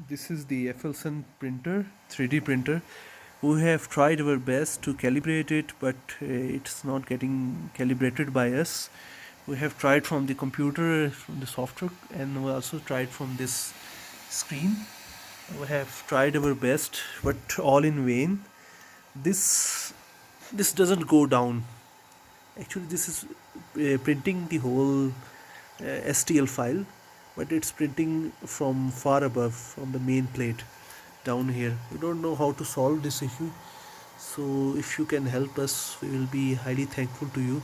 This is the FLSUN printer, 3D printer. We have tried our best to calibrate it, but it's not getting calibrated by us. We have tried from the computer, from the software, and we also tried from this screen. We have tried our best, but all in vain. This doesn't go down. Actually, this is printing the whole STL file, but it's printing from far above, from the main plate down here. We don't know how to solve this issue, so if you can help us, we will be highly thankful to you.